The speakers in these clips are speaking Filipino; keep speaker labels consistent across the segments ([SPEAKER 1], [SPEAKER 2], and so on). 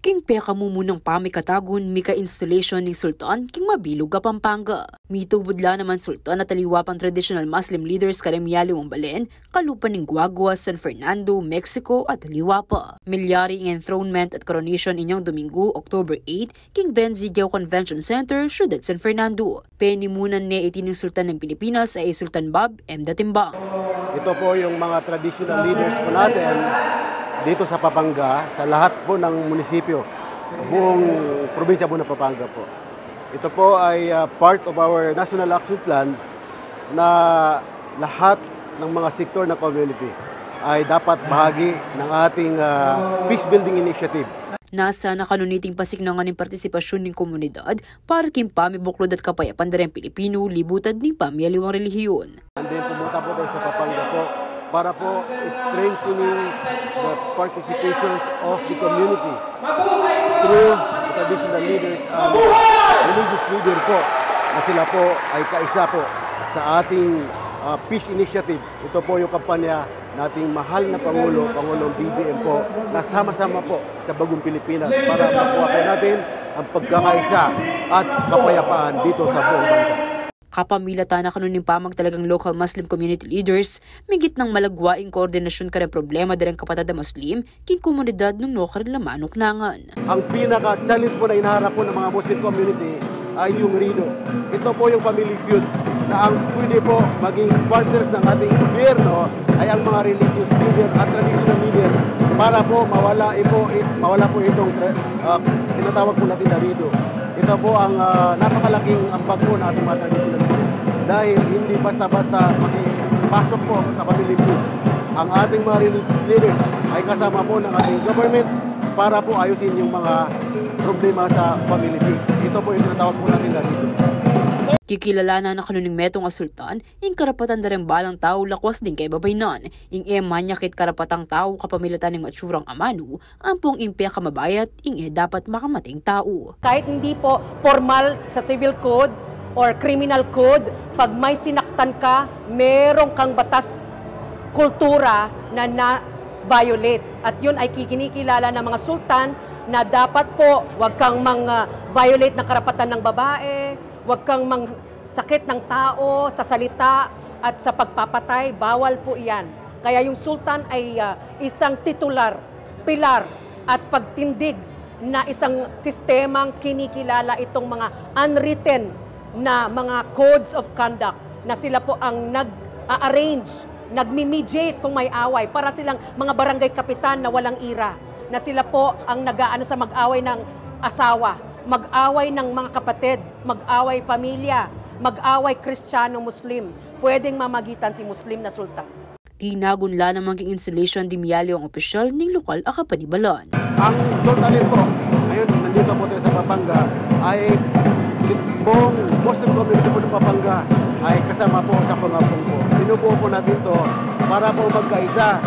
[SPEAKER 1] King peka mumunang pamikatagon mika installation ni Sultan king mabilog ka Pampanga. Mitubudla naman Sultan at taliwa pang traditional Muslim leaders karemyali mong balen, kalupan ng Guagua, San Fernando, Mexico at taliwa pa. Milyari ang enthronement at coronation inyong Domingo, October 8, king Brenzigao Convention Center, Ciudad San Fernando. Penimunan ni itining Sultan ng Pilipinas ay Sultan Bob M. Datimbang.
[SPEAKER 2] Ito po yung mga traditional leaders po natin dito sa Pampanga, sa lahat po ng munisipyo, buong probinsya po ng Pampanga po. Ito po ay part of our National Action Plan na lahat ng mga sektor ng community ay dapat bahagi ng ating peace building initiative.
[SPEAKER 1] Nasa nakanuniting pasignangan ng partisipasyon ng komunidad para kimpa mibuklod at kapayapan dareng Pilipino libutad ng pamiyaliwang relihiyon.
[SPEAKER 2] And then pumunta po tayo sa Pampanga po para po strengthening the participations of the community through the traditional leaders and religious leader po na sila po ay kaisa po sa ating peace initiative. Ito po yung kampanya nating mahal na Pangulong BBM po na sama-sama po sa Bagong Pilipinas para makuha po natin ang pagkakaisa at kapayapaan dito sa buong bansa.
[SPEAKER 1] Kapamilatan na kanunin pamag talagang local Muslim community leaders, migit ng malagwaing koordinasyon ka rin problema darang kapatada Muslim, king komunidad ng lokal na manok-nangan.
[SPEAKER 2] Ang pinaka-challenge po na inaharap po ng mga Muslim community ay yung RIDO. Ito po yung family feud na ang pwede po maging partners ng ating gobyerno ay ang mga religious leader at traditional leader para po mawala po itong tinatawag po natin na RIDO. Ito po ang napakalaking ambag po ng ating mga traditional leaders dahil hindi basta-basta makipasok po sa family feud. Ang ating mga religious leaders ay kasama po ng ating government para po ayusin yung mga problema sa family feud. Ito po yung tinatawag po natin na RIDO.
[SPEAKER 1] Kikilala na kanuning metong Sultan, ing karapatan dareng balang tao lakwas din kay babaynan, ing manyakit karapatang tao kapamilatan ng matsurang amanu, ampong impya kamabayat, ing dapat makamating tao.
[SPEAKER 3] Kahit hindi po formal sa civil code or criminal code, pag may sinaktan ka, merong kang batas kultura na na-violate. At yun ay kikinikilala ng mga sultan na dapat po wag kang violate ng karapatan ng babae, wag kang sakit ng tao sa salita at sa pagpapatay, bawal po iyan. Kaya yung sultan ay isang titular, pilar at pagtindig na isang sistemang kinikilala itong mga unwritten na mga codes of conduct na sila po ang nag-arrange, nagmi-mediate kung may away para silang mga barangay kapitan na walang ira, na sila po ang nag-aano sa mag-away ng asawa, mag-away ng mga kapatid, mag-away pamilya, mag-away Kristiyano-Muslim. Pwedeng mamagitan si Muslim na sultan.
[SPEAKER 1] Tinagunla naman king installation di miyali ang opisyal ng lokal akapanibalan.
[SPEAKER 2] Ang sultanin po, ngayon nandito po tayo sa Pampanga, ay buong Muslim community po ng Pampanga ay kasama po sa pangapong po. Binubuo po natin to para po magkaisa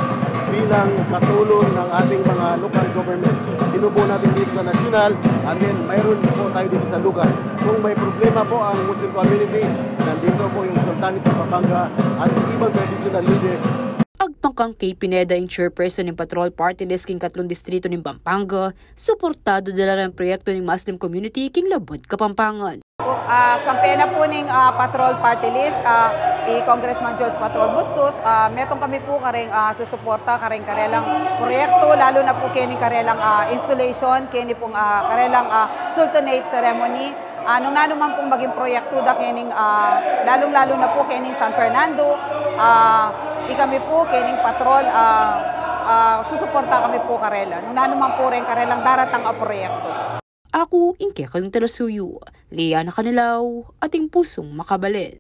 [SPEAKER 2] bilang katulong ng ating mga local government. Binubuo natin dito sa national and then mayroon po tayo dito sa lugar. Kung may problema po ang Muslim community, nandito po yung Sultanate ng Pampanga at ibang traditional leaders.
[SPEAKER 1] Agpangkang kay Pineda yung chairperson ng Patrol Party List king 3 distrito ng Pampanga, suportado dala ng proyekto ng Muslim community king Labod, Kapampangan.
[SPEAKER 4] Kampena po ng Patrol Party List, Congressman George Patrol Bustos, metong kami po karing susuporta karing karelang proyekto, lalo na po kining karelang installation, kini pong karelang Sultanate Ceremony. Nung nanuman pong maging proyekto da kining lalong-lalo na po kining San Fernando, kami po kining Patrol, susuporta kami po karela. Nung nanuman po rin karelang daratang proyekto.
[SPEAKER 1] Ako, ingke kayong talasuyo, Liana Kanilaw, ating pusong makabalit.